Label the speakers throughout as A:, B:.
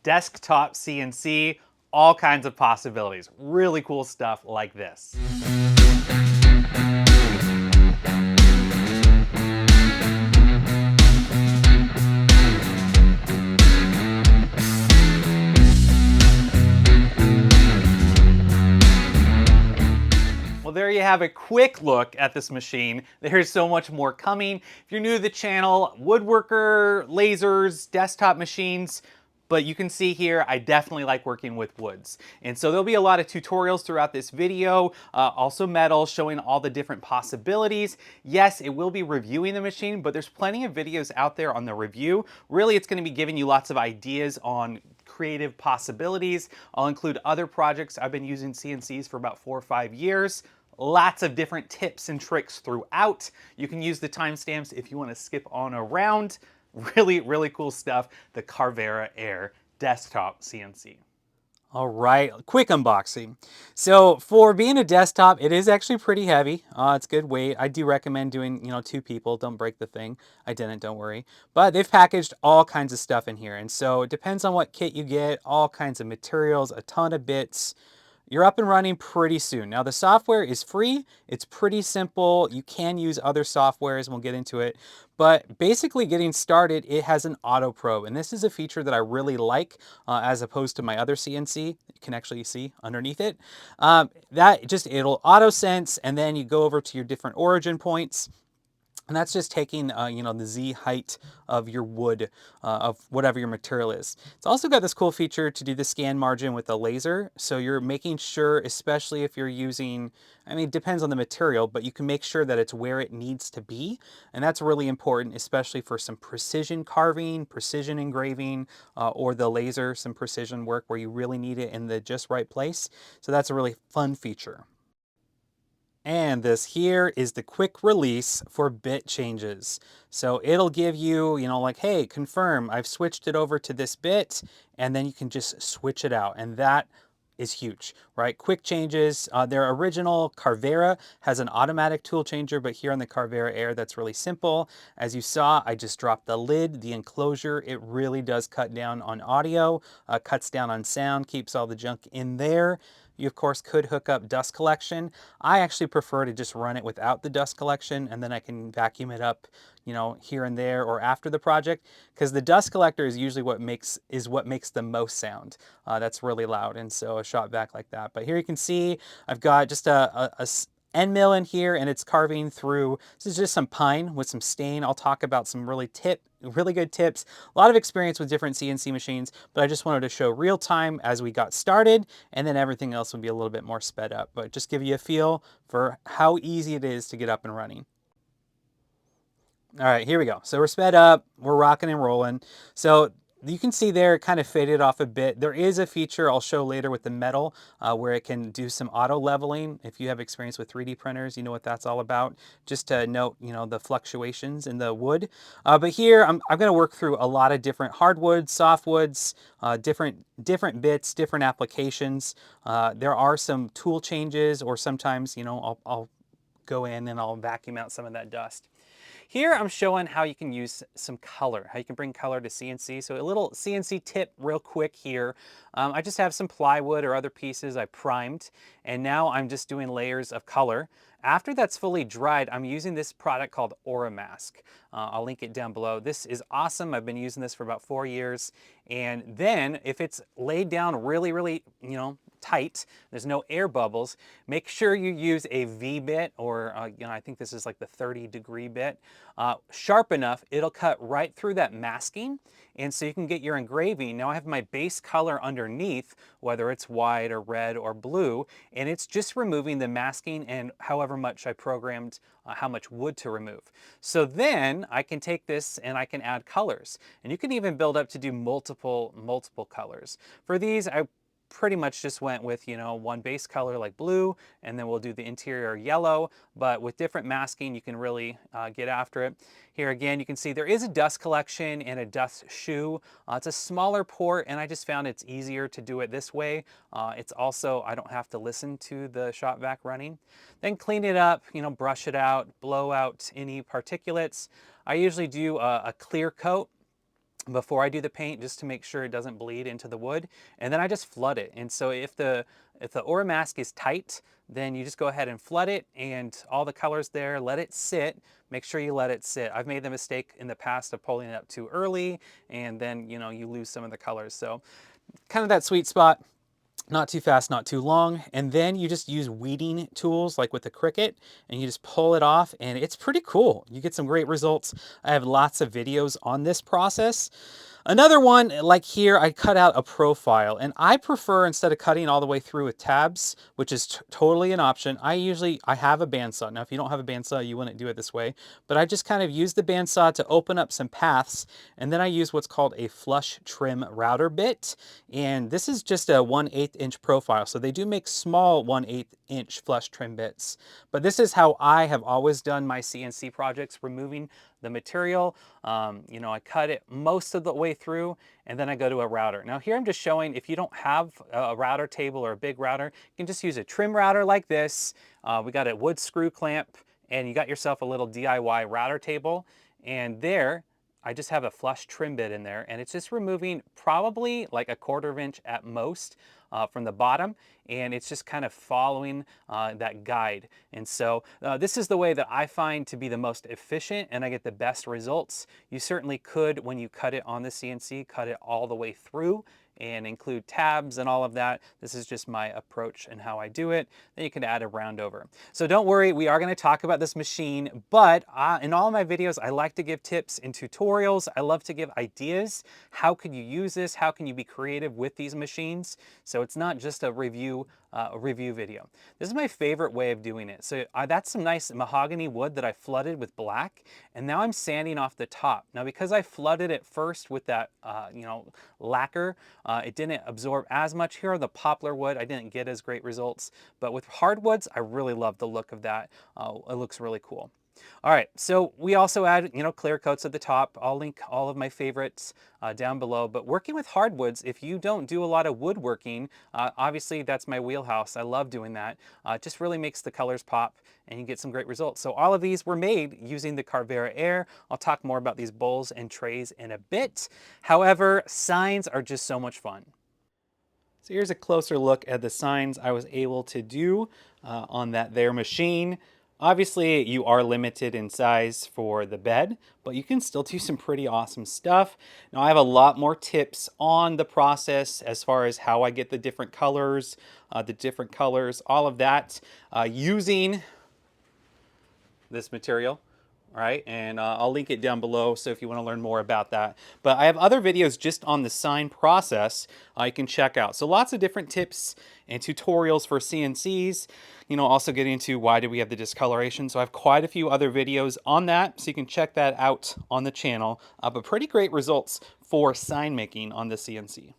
A: desktop CNC, all kinds of possibilities. Really cool stuff like this. Well, there you have a quick look at this machine. There's so much more coming. If you're new to the channel, woodworker, lasers, desktop machines, but you can see here, I definitely like working with woods. And so there'll be a lot of tutorials throughout this video, also metal, showing all the different possibilities. Yes, it will be reviewing the machine, but there's plenty of videos out there on the review. Really, it's gonna be giving you lots of ideas on creative possibilities. I'll include other projects. I've been using CNCs for about 4 or 5 years. Lots of different tips and tricks throughout. You can use the timestamps if you want to skip on around. Really, really cool stuff. The Cavera Air desktop CNC. All right, quick unboxing. So for being a desktop, it is actually pretty heavy. It's good weight. I do recommend doing, 2 people. Don't break the thing. I didn't, don't worry. But they've packaged all kinds of stuff in here. And so it depends on what kit you get, all kinds of materials, a ton of bits. You're up and running pretty soon. Now the software is free, it's pretty simple. You can use other softwares and we'll get into it. But basically getting started, it has an auto probe. And this is a feature that I really like as opposed to my other CNC. You can actually see underneath it. It'll auto sense and then you go over to your different origin points. And that's just taking, the Z height of your wood, of whatever your material is. It's also got this cool feature to do the scan margin with a laser. So you're making sure, especially if you're using, it depends on the material, but you can make sure that it's where it needs to be. And that's really important, especially for some precision carving, precision engraving, or the laser, some precision work where you really need it in the just right place. So that's a really fun feature. And this here is the quick release for bit changes. So it'll give you, like, hey, confirm, I've switched it over to this bit, and then you can just switch it out. And that is huge, right? Quick changes. Their original Cavera has an automatic tool changer, but here on the Cavera Air, that's really simple. As you saw, I just dropped the lid, the enclosure. It really does cut down on audio, cuts down on sound, keeps all the junk in there. You, of course, could hook up dust collection. I actually prefer to just run it without the dust collection, and then I can vacuum it up, here and there or after the project, because the dust collector is usually what makes the most sound. That's really loud, and so a shot vac like that. But here you can see I've got just a end mill in here, and it's carving through. This is just some pine with some stain. I'll talk about some really good tips. A lot of experience with different CNC machines, but I just wanted to show real time as we got started, and then everything else will be a little bit more sped up, but just give you a feel for how easy it is to get up and running. All right, here we go. So we're sped up, we're rocking and rolling. So you can see there it kind of faded off a bit. There is a feature I'll show later with the metal where it can do some auto leveling. If you have experience with 3D printers, you know what that's all about. Just to note, the fluctuations in the wood. But here I'm going to work through a lot of different hardwoods, softwoods, different bits, different applications. There are some tool changes, or sometimes, I'll go in and I'll vacuum out some of that dust. Here I'm showing how you can use some color, how you can bring color to CNC. So a little CNC tip real quick here. I just have some plywood or other pieces I primed, and now I'm just doing layers of color. After that's fully dried, I'm using this product called Aura Mask. I'll link it down below. This is awesome. I've been using this for about 4 years. And then if it's laid down really, really, tight, there's no air bubbles, make sure you use a V bit, or I think this is like the 30-degree bit. Sharp enough, it'll cut right through that masking, and so you can get your engraving. Now I have my base color underneath, whether it's white or red or blue, and it's just removing the masking and however much I programmed how much wood to remove. So then I can take this and I can add colors, and you can even build up to do multiple colors. For these, I pretty much just went with, one base color like blue, and then we'll do the interior yellow, but with different masking, you can really get after it. Here again, you can see there is a dust collection and a dust shoe. It's a smaller port, and I just found it's easier to do it this way. It's also, I don't have to listen to the shop vac running. Then clean it up, brush it out, blow out any particulates. I usually do a clear coat. before I do the paint, just to make sure it doesn't bleed into the wood. And then I just flood it. And so if the Aura mask is tight, then you just go ahead and flood it, and all the colors there, let it sit. Make sure you let it sit. I've made the mistake in the past of pulling it up too early, and then, you know, you lose some of the colors. So kind of that sweet spot. Not too fast, not too long. And then you just use weeding tools like with the Cricut, and you just pull it off, and it's pretty cool. You get some great results. I have lots of videos on this process. Another one, like here, I cut out a profile, and I prefer, instead of cutting all the way through with tabs, which is totally an option, I have a bandsaw. Now, if you don't have a bandsaw, you wouldn't do it this way, but I just kind of use the bandsaw to open up some paths, and then I use what's called a flush trim router bit, and this is just a 1/8 inch profile, so they do make small 1/8 inch flush trim bits, but this is how I have always done my CNC projects, removing the material. You know, I cut it most of the way through, and then I go to a router. Now here I'm just showing, if you don't have a router table or a big router, you can just use a trim router like this. We got a wood screw clamp, and you got yourself a little DIY router table, and there I just have a flush trim bit in there, and it's just removing probably like a 1/4 inch at most from the bottom, and it's just kind of following that guide. And so this is the way that I find to be the most efficient, and I get the best results. You certainly could, when you cut it on the CNC, cut it all the way through and include tabs and all of that. This is just my approach and how I do it. Then you can add a round over. So don't worry, we are going to talk about this machine, but in all of my videos, I like to give tips and tutorials. I love to give ideas. How could you use this? How can you be creative with these machines? So it's not just a review video. This is my favorite way of doing it. So that's some nice mahogany wood that I flooded with black, and now I'm sanding off the top. Now, because I flooded it first with that you know, lacquer, it didn't absorb as much. Here on the poplar wood, I didn't get as great results, but with hardwoods, I really love the look of that. It looks really cool. All right, so we also add, you know, clear coats at the top. I'll link all of my favorites down below. But working with hardwoods, if you don't do a lot of woodworking, obviously that's my wheelhouse. I love doing that. It just really makes the colors pop, and you get some great results. So all of these were made using the Cavera Air. I'll talk more about these bowls and trays in a bit. However, signs are just so much fun. So here's a closer look at the signs I was able to do on that there machine. Obviously, you are limited in size for the bed, but you can still do some pretty awesome stuff. Now, I have a lot more tips on the process as far as how I get the different colors, all of that, using this material. All right, and I'll link it down below, so if you want to learn more about that. But I have other videos just on the sign process you can check out. So lots of different tips and tutorials for CNCs. You know, also getting into why do we have the discoloration. So I have quite a few other videos on that, so you can check that out on the channel. But pretty great results for sign making on the CNC.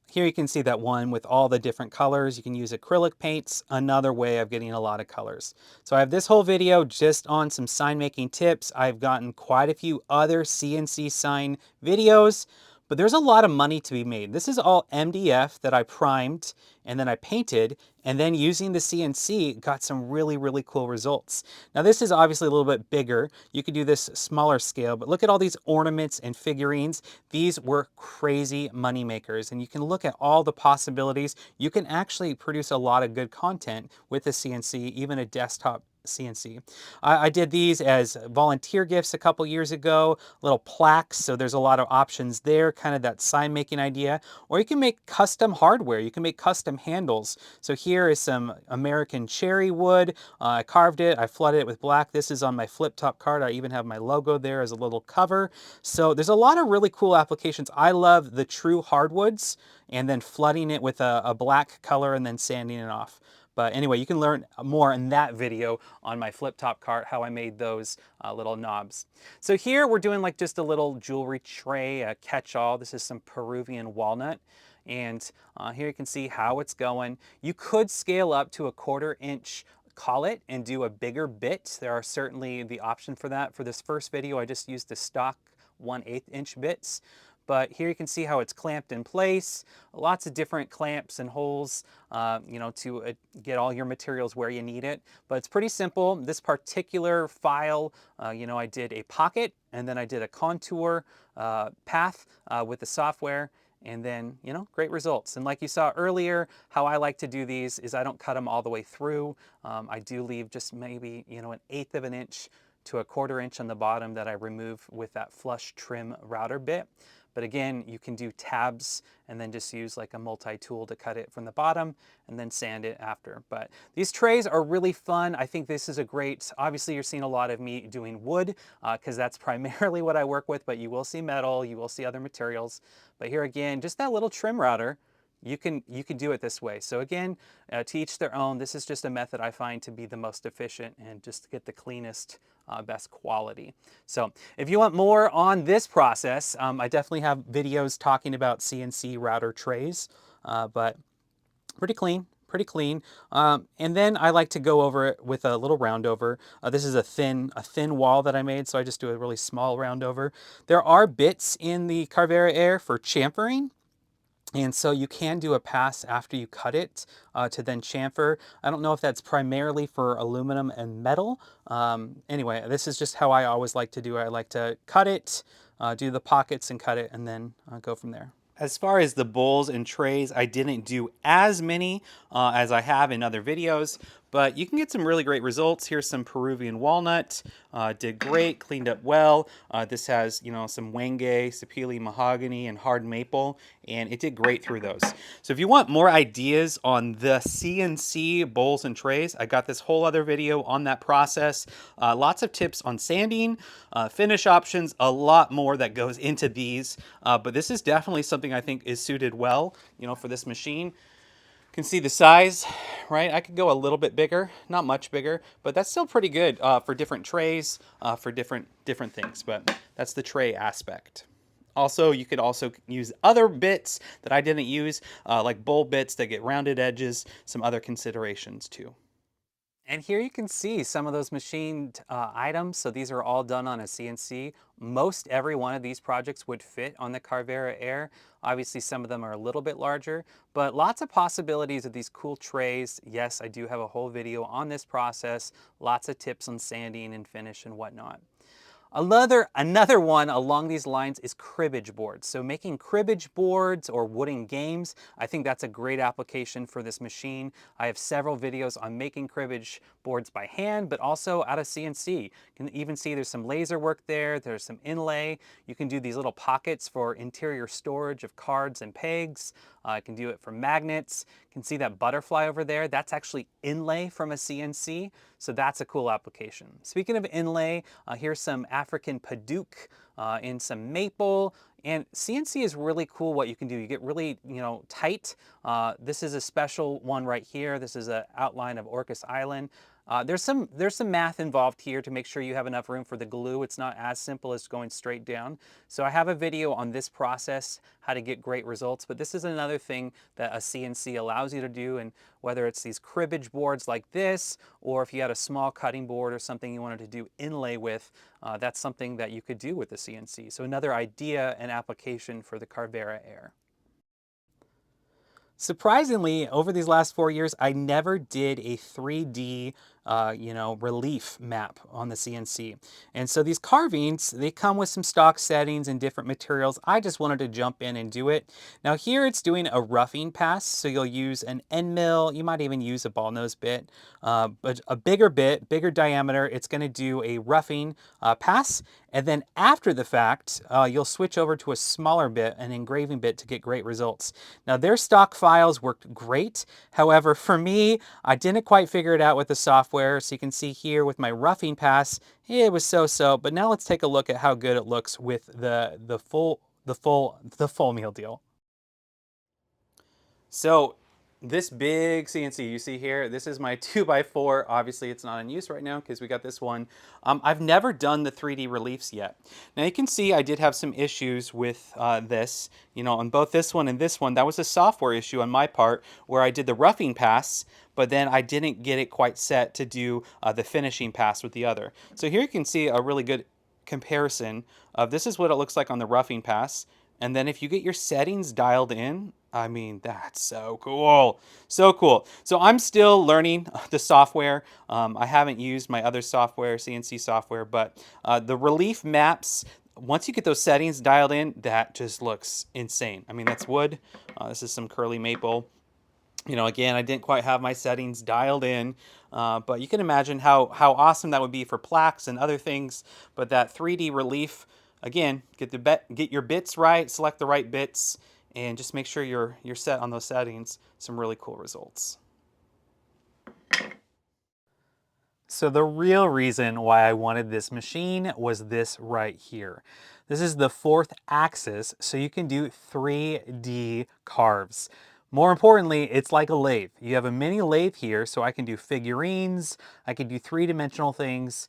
A: Here you can see that one with all the different colors. You can use acrylic paints, another way of getting a lot of colors. So I have this whole video just on some sign making tips. I've gotten quite a few other CNC sign videos, but there's a lot of money to be made. This is all MDF that I primed and then I painted, and then using the CNC got some really, really cool results. Now this is obviously a little bit bigger. You could do this smaller scale, but look at all these ornaments and figurines. These were crazy money makers, and you can look at all the possibilities. You can actually produce a lot of good content with the CNC, even a desktop CNC. I did these as volunteer gifts a couple years ago, little plaques, so there's a lot of options there, kind of that sign making idea. Or you can make custom hardware, you can make custom handles. So here is some American cherry wood. I carved it, I flooded it with black. This is on my flip top card. I even have my logo there as a little cover. So there's a lot of really cool applications. I love the true hardwoods and then flooding it with a black color and then sanding it off. But anyway, you can learn more in that video on my flip top cart, how I made those little knobs. So here we're doing like just a little jewelry tray, a catch-all. This is some Peruvian walnut. And here you can see how it's going. You could scale up to a 1/4 inch collet and do a bigger bit. There are certainly the option for that. For this first video, I just used the stock 1/8 inch bits. but here you can see how it's clamped in place. Lots of different clamps and holes, you know, to get all your materials where you need it. But it's pretty simple. This particular file, you know, I did a pocket and then I did a contour path with the software. And then, you know, great results. And like you saw earlier, how I like to do these is I don't cut them all the way through. I do leave just maybe, you know, 1/8 of an inch to 1/4 inch on the bottom that I remove with that flush trim router bit. But again, you can do tabs and then just use like a multi-tool to cut it from the bottom and then sand it after. But these trays are really fun. I think this is a great, obviously you're seeing a lot of me doing wood because that's primarily what I work with, but you will see metal, you will see other materials. But here again, just that little trim router, you can do it this way. So again, to each their own. This is just a method I find to be the most efficient and just to get the cleanest, best quality. So if you want more on this process, I definitely have videos talking about CNC router trays, but pretty clean. Pretty clean. And then I like to go over it with a little round over. This is a thin wall that I made, so I just do a really small round over. There are bits in the Cavera Air for chamfering. And so you can do a pass after you cut it to then chamfer. I don't know if that's primarily for aluminum and metal. Anyway, this is just how I always like to do it. I like to cut it, do the pockets and cut it, and then go from there. As far as the bowls and trays, I didn't do as many as I have in other videos, but you can get some really great results. Here's some Peruvian walnut, did great, cleaned up well. This has, you know, some wenge, sapele mahogany, and hard maple, and it did great through those. So if you want more ideas on the CNC bowls and trays, I got this whole other video on that process. Lots of tips on sanding, finish options, a lot more that goes into these, but this is definitely something I think is suited well, you know, for this machine. You can see the size, right? I could go a little bit bigger, not much bigger, but that's still pretty good for different trays, for different things. But that's the tray aspect. Also, you could also use other bits that I didn't use, like bowl bits that get rounded edges, some other considerations too. And here you can see some of those machined items. So these are all done on a CNC. Most every one of these projects would fit on the Cavera Air. Obviously some of them are a little bit larger, but lots of possibilities of these cool trays. Yes, I do have a whole video on this process. Lots of tips on sanding and finish and whatnot. Another one along these lines is cribbage boards. So making cribbage boards or wooden games, I think that's a great application for this machine. I have several videos on making cribbage boards by hand, but also out of CNC. You can even see there's some laser work there, there's some inlay. You can do these little pockets for interior storage of cards and pegs. I can do it for magnets. You can see that butterfly over there. That's actually inlay from a CNC. So that's a cool application. Speaking of inlay, here's some African Padouk in some maple. And CNC is really cool what you can do. You get really, you know, tight. This is a special one right here. This is an outline of Orcas Island. There's some math involved here to make sure you have enough room for the glue. It's not as simple as going straight down. So I have a video on this process, how to get great results, but this is another thing that a CNC allows you to do, and whether it's these cribbage boards like this, or if you had a small cutting board or something you wanted to do inlay with, that's something that you could do with the CNC. So another idea and application for the Cavera Air. Surprisingly, over these last 4 years, I never did a 3D, you know, relief map on the CNC. And so these carvings, they come with some stock settings and different materials. I just wanted to jump in and do it. Now here it's doing a roughing pass. So you'll use an end mill. You might even use a ball nose bit, but a bigger bit, bigger diameter. It's going to do a roughing pass. And then after the fact, you'll switch over to a smaller bit, an engraving bit, to get great results. Now their stock files worked great. However, for me, I didn't quite figure it out with the software. So you can see here with my roughing pass, it was so-so. But now let's take a look at how good it looks with the full meal deal. So this big CNC you see here, this is my 2x4. Obviously it's not in use right now because we got this one. I've never done the 3D reliefs yet. Now you can see I did have some issues with this, you know, on both this one and this one. That was a software issue on my part where I did the roughing pass, but then I didn't get it quite set to do the finishing pass with the other. So here you can see a really good comparison of this is what it looks like on the roughing pass. And then if you get your settings dialed in, I mean, that's so cool. So cool. So I'm still learning the software. I haven't used my other software, CNC software, but the relief maps, once you get those settings dialed in, that just looks insane. I mean, that's wood. This is some curly maple. You know, again, I didn't quite have my settings dialed in, but you can imagine how awesome that would be for plaques and other things. But that 3D relief, again, get your bits right, select the right bits, and just make sure you're set on those settings. Some really cool results. So the real reason why I wanted this machine was this right here. This is the 4th axis, so you can do 3D carves. More importantly, it's like a lathe. You have a mini lathe here, so I can do figurines, I can do 3-dimensional things.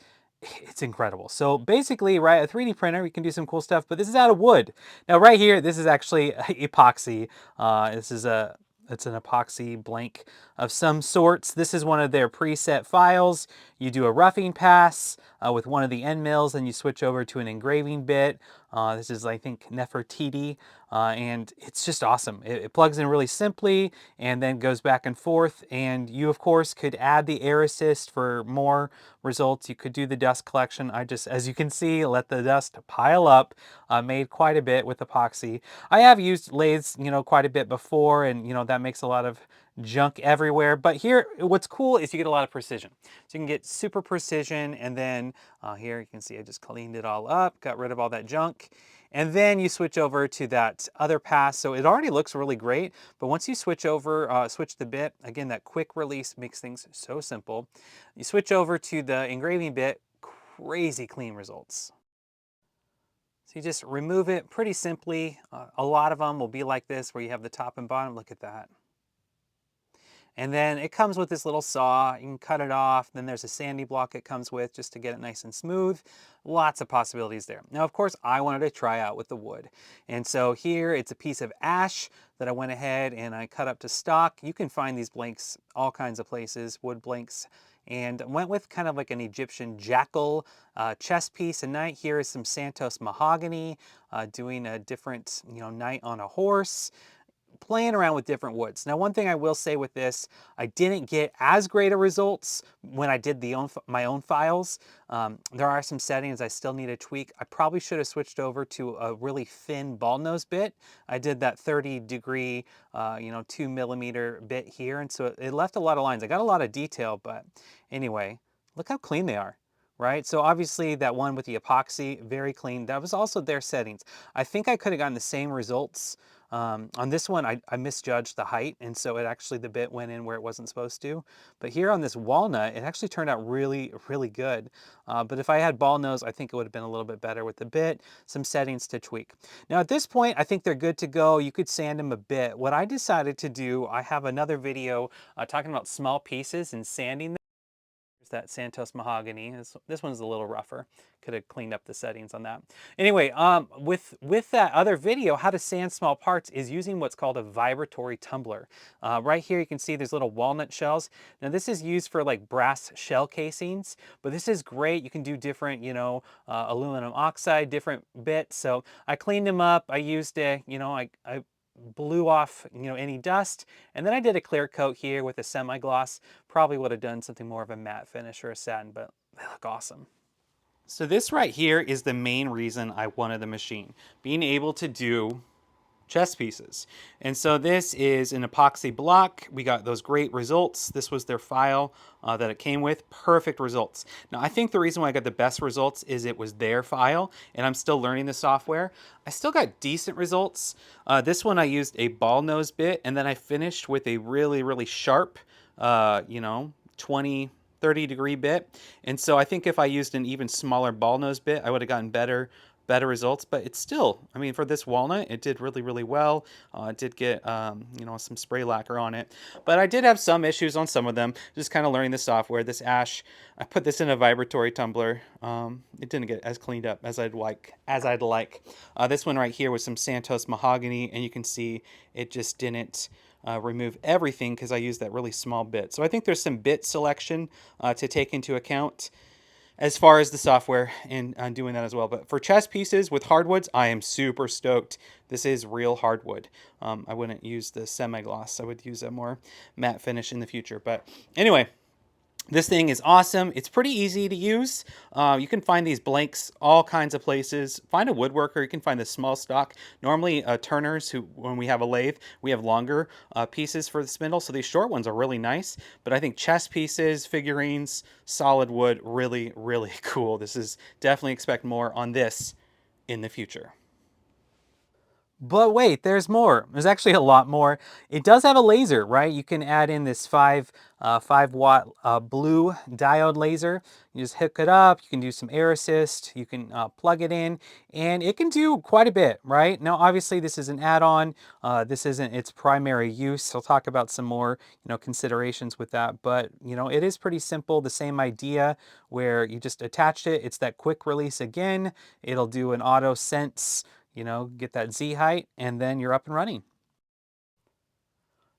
A: It's incredible. So basically, right, a 3D printer, we can do some cool stuff, but this is out of wood. Now right here, this is actually epoxy. It's an epoxy blank of some sorts. This is one of their preset files. You do a roughing pass with one of the end mills, and you switch over to an engraving bit. This is, I think, Nefertiti, and it's just awesome. It plugs in really simply and then goes back and forth. And you, of course, could add the air assist for more results. You could do the dust collection. I just, as you can see, let the dust pile up. Made quite a bit with epoxy. I have used lathes, you know, quite a bit before, and you know that makes a lot of junk everywhere. But here, what's cool is you get a lot of precision. So you can get super precision, and then here you can see I just cleaned it all up, got rid of all that junk. And then you switch over to that other pass. So it already looks really great, but once you switch over, switch the bit, again, that quick release makes things so simple. You switch over to the engraving bit, crazy clean results. So you just remove it pretty simply. A lot of them will be like this, where you have the top and bottom. Look at that. And then it comes with this little saw. You can cut it off. Then there's a sanding block it comes with just to get it nice and smooth. Lots of possibilities there. Now, of course, I wanted to try out with the wood. And so here it's a piece of ash that I went ahead and I cut up to stock. You can find these blanks all kinds of places, wood blanks. And went with kind of like an Egyptian jackal chess piece. And night here is some Santos mahogany, doing a different, you know, knight on a horse, playing around with different woods. Now, one thing I will say with this, I didn't get as great a results when I did my own files. There are some settings I still need to tweak. I probably should have switched over to a really thin ball nose bit. I did that 30-degree, 2mm bit here, and so it left a lot of lines. I got a lot of detail, but anyway, look how clean they are. Right, so obviously that one with the epoxy, very clean. That was also their settings. I think I could have gotten the same results. On this one, I misjudged the height, and so the bit went in where it wasn't supposed to. But here on this walnut, it actually turned out really, really good. But if I had ball nose, I think it would have been a little bit better with the bit, some settings to tweak. Now at this point, I think they're good to go. You could sand them a bit. What I decided to do, I have another video talking about small pieces and sanding them. That Santos mahogany. This one's a little rougher. Could have cleaned up the settings on that. Anyway, with that other video, how to sand small parts is using what's called a vibratory tumbler. Right here you can see there's little walnut shells. Now this is used for like brass shell casings, but this is great. You can do different, aluminum oxide, different bits. So I cleaned them up. I used I blew off any dust, and then I did a clear coat here with a semi-gloss. Probably would have done something more of a matte finish or a satin, but they look awesome. So this right here is the main reason I wanted the machine, being able to do chess pieces. And so this is an epoxy block. We got those great results. This was their file that it came with. Perfect results. Now I think the reason why I got the best results is it was their file, and I'm still learning the software. I still got decent results. This one I used a ball nose bit, and then I finished with a really, really sharp, 30-degree bit. And so I think if I used an even smaller ball nose bit, I would have gotten better results. But it's still, I mean, for this walnut, it did really, really well. It did get, some spray lacquer on it. But I did have some issues on some of them, just kind of learning the software. This ash, I put this in a vibratory tumbler. It didn't get as cleaned up as I'd like. This one right here was some Santos mahogany, and you can see it just didn't remove everything because I used that really small bit. So I think there's some bit selection to take into account. as far as the software and doing that as well. But for chess pieces with hardwoods, I am super stoked. This is real hardwood. I wouldn't use the semi-gloss. I would use a more matte finish in the future. But anyway, this thing is awesome. It's pretty easy to use. You can find these blanks all kinds of places. Find a woodworker. You can find the small stock. Normally, turners, who when we have a lathe, we have longer pieces for the spindle. So these short ones are really nice. But I think chess pieces, figurines, solid wood, really, really cool. This is definitely expect more on this in the future. But wait, there's more. There's actually a lot more. It does have a laser, right? You can add in this 5 watt blue diode laser. You just hook it up. You can do some air assist. You can plug it in, and it can do quite a bit, right? Now, obviously, this is an add-on. This isn't its primary use. I'll talk about some more, considerations with that. But it is pretty simple. The same idea where you just attached it. It's that quick release again. It'll do an auto sense, get that Z height, and then you're up and running.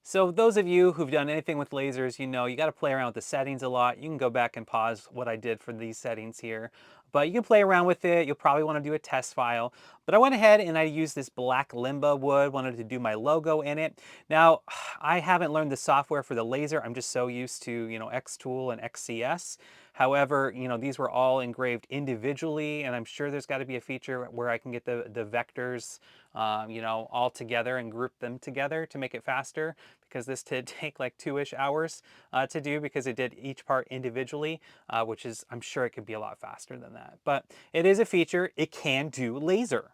A: So those of you who've done anything with lasers, you got to play around with the settings a lot. You can go back and pause what I did for these settings here. But you can play around with it. You'll probably want to do a test file. But I went ahead and I used this black Limba wood, wanted to do my logo in it. Now, I haven't learned the software for the laser. I'm just so used to, Xtool and XCS. However, these were all engraved individually, and I'm sure there's got to be a feature where I can get the vectors, all together and group them together to make it faster, because this did take like 2-ish hours to do, because it did each part individually, which is, I'm sure it could be a lot faster than that. But it is a feature. It can do laser.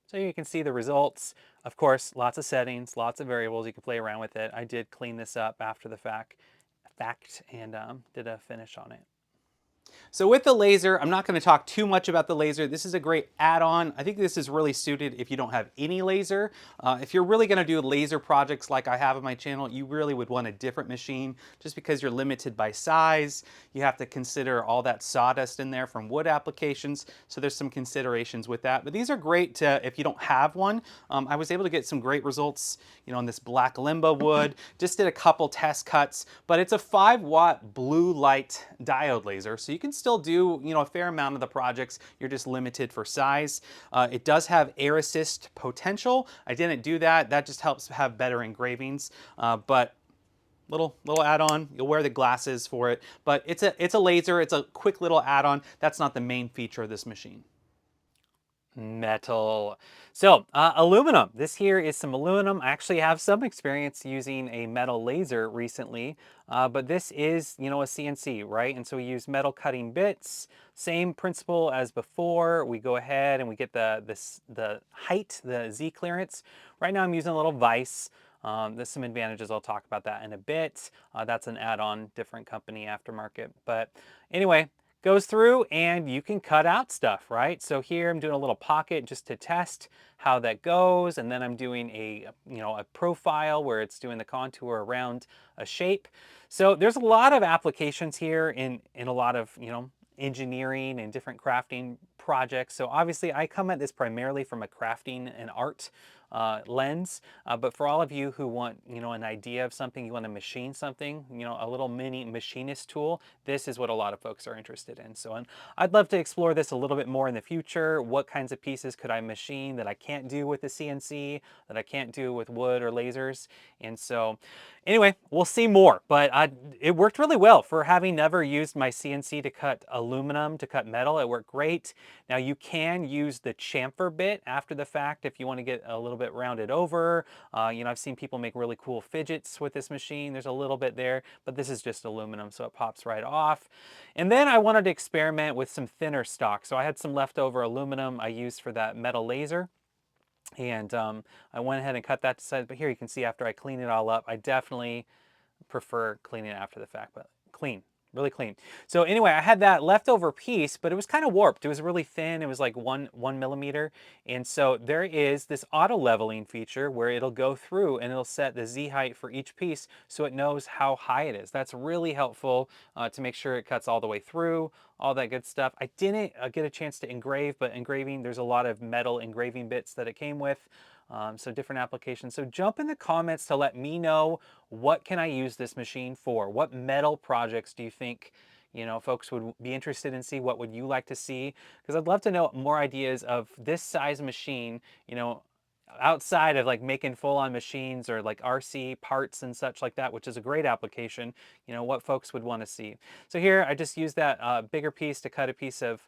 A: So you can see the results. Of course, lots of settings, lots of variables. You can play around with it. I did clean this up after the fact and did a finish on it. So with the laser, I'm not going to talk too much about the laser. This is a great add-on. I think this is really suited if you don't have any laser. If you're really going to do laser projects like I have on my channel, you really would want a different machine, just because you're limited by size. You have to consider all that sawdust in there from wood applications. So there's some considerations with that. But these are great to, if you don't have one. I was able to get some great results, on this black Limba wood. Just did a couple test cuts, but it's a 5-watt blue light diode laser. So you can still do, a fair amount of the projects. You're just limited for size. It does have air assist potential. I didn't do that. That just helps have better engravings. But little add-on. You'll wear the glasses for it. But it's a laser. It's a quick little add-on. That's not the main feature of this machine. Metal. So aluminum. This here is some aluminum. I actually have some experience using a metal laser recently, but this is, a CNC, right? And so we use metal cutting bits. Same principle as before. We go ahead and we get the height, the Z clearance. Right now I'm using a little vise. There's some advantages. I'll talk about that in a bit. That's an add-on, different company, aftermarket. But anyway, goes through and you can cut out stuff, right? So here I'm doing a little pocket just to test how that goes, and then I'm doing a profile where it's doing the contour around a shape. So there's a lot of applications here in a lot of engineering and different crafting projects. So obviously I come at this primarily from a crafting and art lens, but for all of you who want an idea of something, you want to machine something, a little mini machinist tool, this is what a lot of folks are interested in. So I'd love to explore this a little bit more in the future. What kinds of pieces could I machine that I can't do with the CNC, that I can't do with wood or lasers? And so anyway, we'll see more, but it worked really well for having never used my CNC to cut aluminum, to cut metal. It worked great. Now you can use the chamfer bit after the fact if you want to get a little bit rounded over. I've seen people make really cool fidgets with this machine. There's a little bit there, but this is just aluminum, so it pops right off. And then I wanted to experiment with some thinner stock. So I had some leftover aluminum I used for that metal laser. And I went ahead and cut that to size. But here you can see after I clean it all up, I definitely prefer cleaning it after the fact, but clean. Really clean. So anyway, I had that leftover piece, but it was kind of warped. It was really thin. It was like one millimeter. And so there is this auto leveling feature where it'll go through and it'll set the Z height for each piece so it knows how high it is. That's really helpful to make sure it cuts all the way through, all that good stuff. I didn't get a chance to engrave, but engraving, there's a lot of metal engraving bits that it came with. So different applications. So jump in the comments to let me know, what can I use this machine for? What metal projects do you think, folks would be interested in see what would you like to see, because I'd love to know more ideas of this size machine, outside of like making full-on machines or like RC parts and such like that, which is a great application, what folks would want to see. So here I just used that bigger piece to cut a piece of,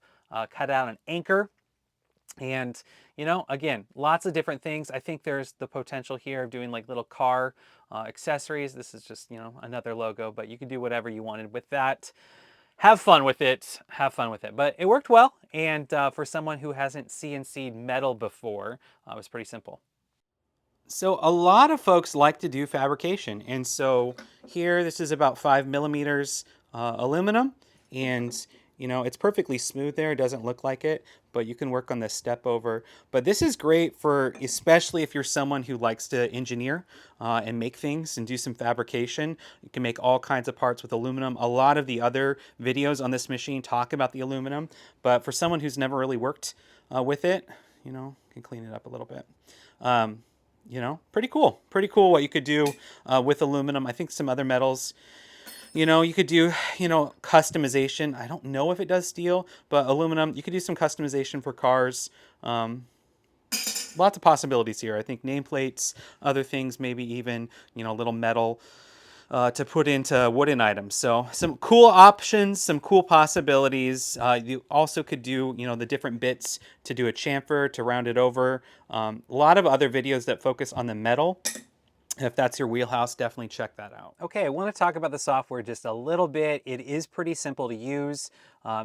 A: cut out an anchor. And, again, lots of different things. I think there's the potential here of doing like little car accessories. This is just, another logo, but you can do whatever you wanted with that. Have fun with it. Have fun with it. But it worked well. And for someone who hasn't CNC'd metal before, it was pretty simple. So a lot of folks like to do fabrication. And so here, this is about 5 millimeters aluminum. And, it's perfectly smooth there. It doesn't look like it, but you can work on this step over. But this is great for, especially if you're someone who likes to engineer and make things and do some fabrication. You can make all kinds of parts with aluminum. A lot of the other videos on this machine talk about the aluminum, but for someone who's never really worked with it, can clean it up a little bit. Pretty cool. Pretty cool what you could do with aluminum. I think some other metals, you could do, customization. I don't know if it does steel, but aluminum, you could do some customization for cars. Lots of possibilities here. I think nameplates, other things, maybe even, little metal to put into wooden items. So some cool options, some cool possibilities. You also could do, the different bits to do a chamfer, to round it over. A lot of other videos that focus on the metal. If that's your wheelhouse, definitely check that out. Okay, I want to talk about the software just a little bit. It is pretty simple to use.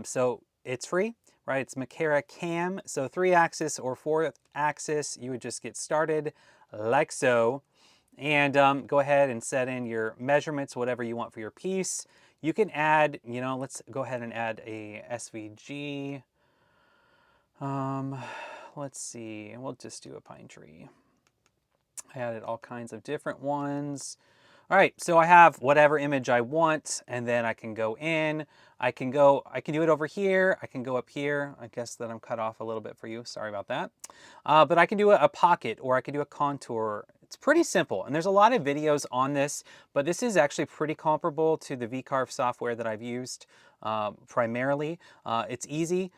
A: So it's free, right? It's Makera CAM. So 3-axis or 4-axis, you would just get started like so. And go ahead and set in your measurements, whatever you want for your piece. You can add, let's go ahead and add a SVG. Let's see, we'll just do a pine tree. I added all kinds of different ones. All right, so I have whatever image I want, and then I can go in. I can do it over here. I can go up here. I guess that I'm cut off a little bit for you. Sorry about that. But I can do a pocket, or I can do a contour. It's pretty simple, and there's a lot of videos on this, but this is actually pretty comparable to the VCarve software that I've used primarily. It's easy.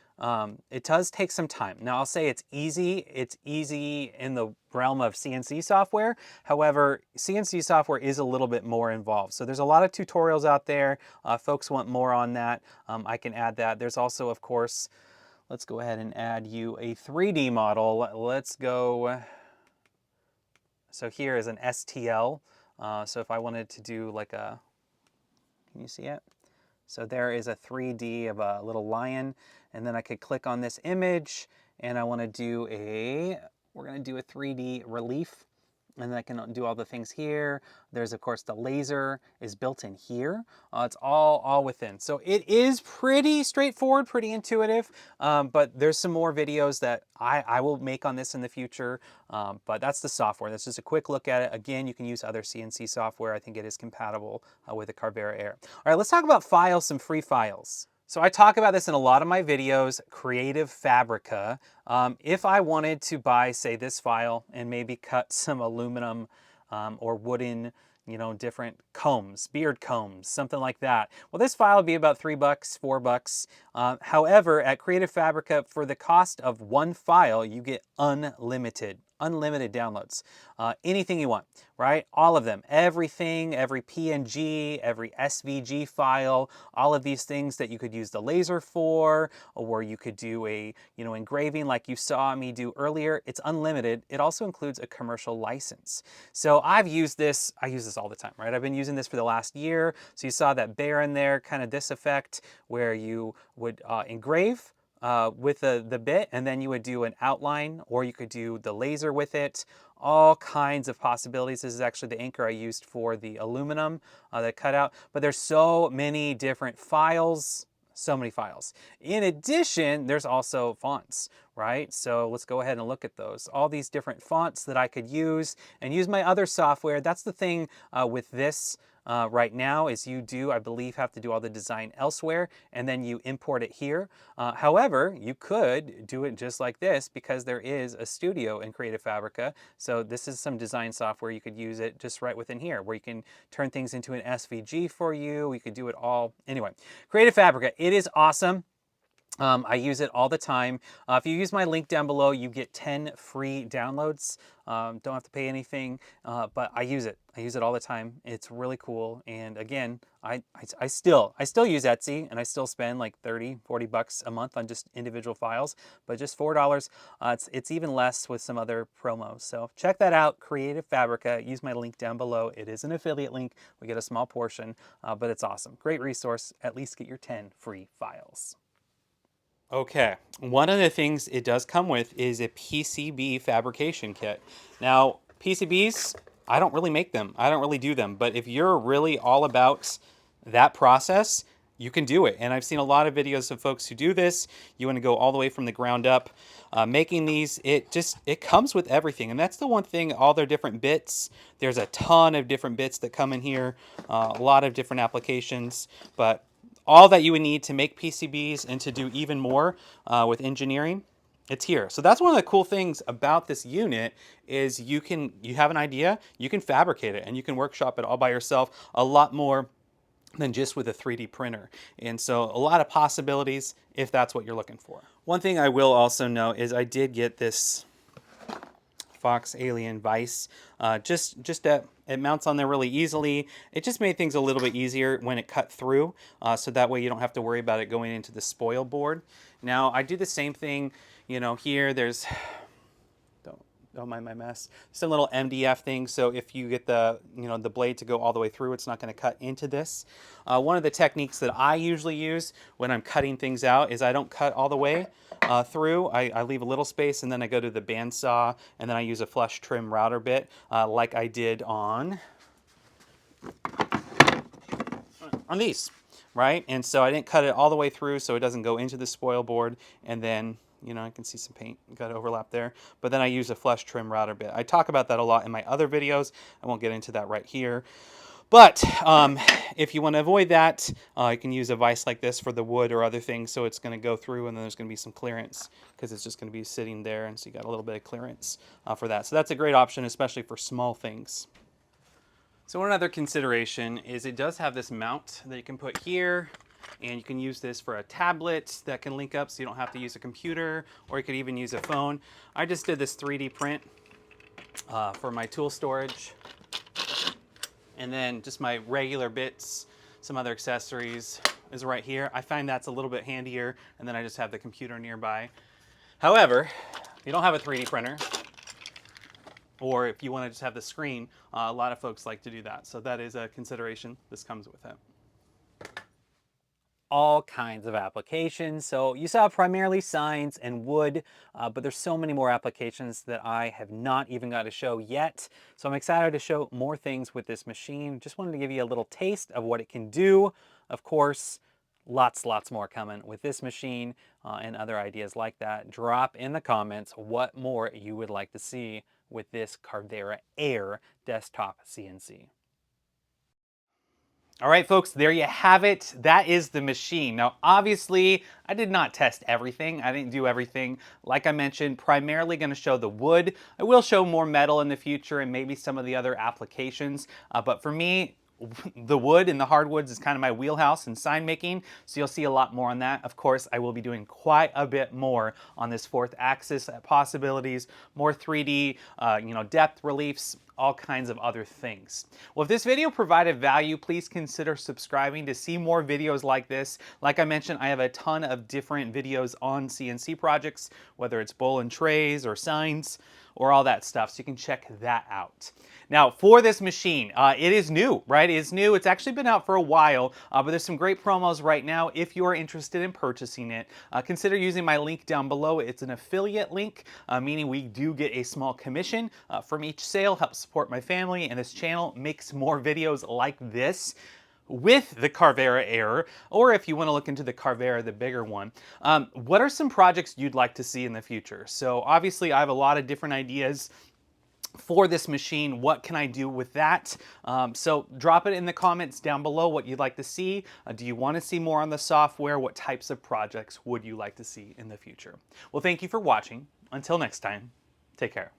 A: It does take some time. Now I'll say it's easy. It's easy in the realm of CNC software. However, CNC software is a little bit more involved. So there's a lot of tutorials out there. Folks want more on that. I can add that. There's also, of course, let's go ahead and add you a 3D model. Let's go. So here is an STL. So if I wanted to do like a, can you see it? So there is a 3D of a little lion, and then I could click on this image, and I want to do we're going to do a 3D relief, and then I can do all the things here. There's, of course, the laser is built in here. It's all within. So it is pretty straightforward, pretty intuitive, but there's some more videos that I will make on this in the future, but that's the software. That's just a quick look at it. Again, you can use other CNC software. I think it is compatible with the Cavera Air. All right, let's talk about files, some free files. So I talk about this in a lot of my videos, Creative Fabrica. If I wanted to buy, say, this file and maybe cut some aluminum or wooden, different combs, beard combs, something like that. Well, this file would be about $3, $4. However, at Creative Fabrica, for the cost of one file, you get unlimited downloads. Anything you want, right? All of them, everything, every PNG, every SVG file, all of these things that you could use the laser for, or you could do a, engraving like you saw me do earlier. It's unlimited. It also includes a commercial license. So I use this all the time, right? I've been using this for the last year. So you saw that bear in there, kind of this effect where you would engrave with the bit, and then you would do an outline, or you could do the laser with it. All kinds of possibilities. This is actually the anchor I used for the aluminum that cut out, but there's so many different files. So many files. In addition, there's also fonts, right? So let's go ahead and look at those. All these different fonts that I could use and use my other software. That's the thing with this right now is you do, I believe, have to do all the design elsewhere and then you import it here. However, you could do it just like this because there is a studio in Creative Fabrica. So this is some design software. You could use it just right within here where you can turn things into an SVG for you. You could do it all. Anyway, Creative Fabrica, it is awesome. I use it all the time. If you use my link down below, you get 10 free downloads. Don't have to pay anything, but I use it. I use it all the time. It's really cool. And again, I still use Etsy and I still spend like 30, 40 bucks a month on just individual files, but just $4. It's even less with some other promos. So check that out, Creative Fabrica. Use my link down below. It is an affiliate link. We get a small portion, but it's awesome. Great resource. At least get your 10 free files. Okay, one of the things it does come with is a PCB fabrication kit. Now, PCBs, I don't really make them. I don't really do them. But if you're really all about that process, you can do it. And I've seen a lot of videos of folks who do this. You want to go all the way from the ground up. Making these, it comes with everything. And that's the one thing, all their different bits. There's a ton of different bits that come in here, a lot of different applications. But all that you would need to make PCBs and to do even more with engineering, it's here. So that's one of the cool things about this unit is you have an idea, you can fabricate it and you can workshop it all by yourself a lot more than just with a 3D printer. And so a lot of possibilities if that's what you're looking for. One thing I will also note is I did get this Fox Alien Vise, just that it mounts on there really easily. It just made things a little bit easier when it cut through, so that way you don't have to worry about it going into the spoil board. Now I do the same thing, you know, here there's, don't mind my mess, some little MDF thing, so if you get the, you know, the blade to go all the way through, it's not going to cut into this. One of the techniques that I usually use when I'm cutting things out is I don't cut all the way through. I leave a little space and then I go to the bandsaw and then I use a flush trim router bit like I did on these, right? And so I didn't cut it all the way through so it doesn't go into the spoil board, and then, you know, I can see some paint got overlap there, but then I use a flush trim router bit. I talk about that a lot in my other videos. I won't get into that right here. But if you want to avoid that, you can use a vise like this for the wood or other things, so it's going to go through and then there's going to be some clearance because it's just going to be sitting there, and so you got a little bit of clearance for that. So that's a great option, especially for small things. So one other consideration is it does have this mount that you can put here, and you can use this for a tablet that can link up so you don't have to use a computer, or you could even use a phone. I just did this 3D print for my tool storage. And then just my regular bits, some other accessories is right here. I find that's a little bit handier, and then I just have the computer nearby. However, if you don't have a 3D printer, or if you want to just have the screen, a lot of folks like to do that. So that is a consideration. This comes with it. All kinds of applications. So you saw primarily signs and wood, but there's so many more applications that I have not even got to show yet. So I'm excited to show more things with this machine. Just wanted to give you a little taste of what it can do. Of course, lots more coming with this machine and other ideas like that. Drop in the comments what more you would like to see with this Cavera Air desktop CNC. All right, folks, there you have it. That is the machine. Now, obviously, I did not test everything. I didn't do everything. Like I mentioned, primarily going to show the wood. I will show more metal in the future and maybe some of the other applications. But for me, the wood and the hardwoods is kind of my wheelhouse in sign making, so you'll see a lot more on that. Of course, I will be doing quite a bit more on this fourth axis possibilities, more 3D, depth reliefs, all kinds of other things. Well, if this video provided value, please consider subscribing to see more videos like this. Like I mentioned, I have a ton of different videos on CNC projects, whether it's bowl and trays or signs or all that stuff, so you can check that out. Now, for this machine, it is new, right? It is new. It's actually been out for a while, but there's some great promos right now. If you are interested in purchasing it, consider using my link down below. It's an affiliate link, meaning we do get a small commission from each sale, helps support my family, and this channel makes more videos like this. with the Cavera Air, or if you want to look into the Cavera, the bigger one, what are some projects you'd like to see in the future? So obviously I have a lot of different ideas for this machine. What can I do with that? So drop it in the comments down below what you'd like to see. Do you want to see more on the software? What types of projects would you like to see in the future? Well, thank you for watching. Until next time, take care.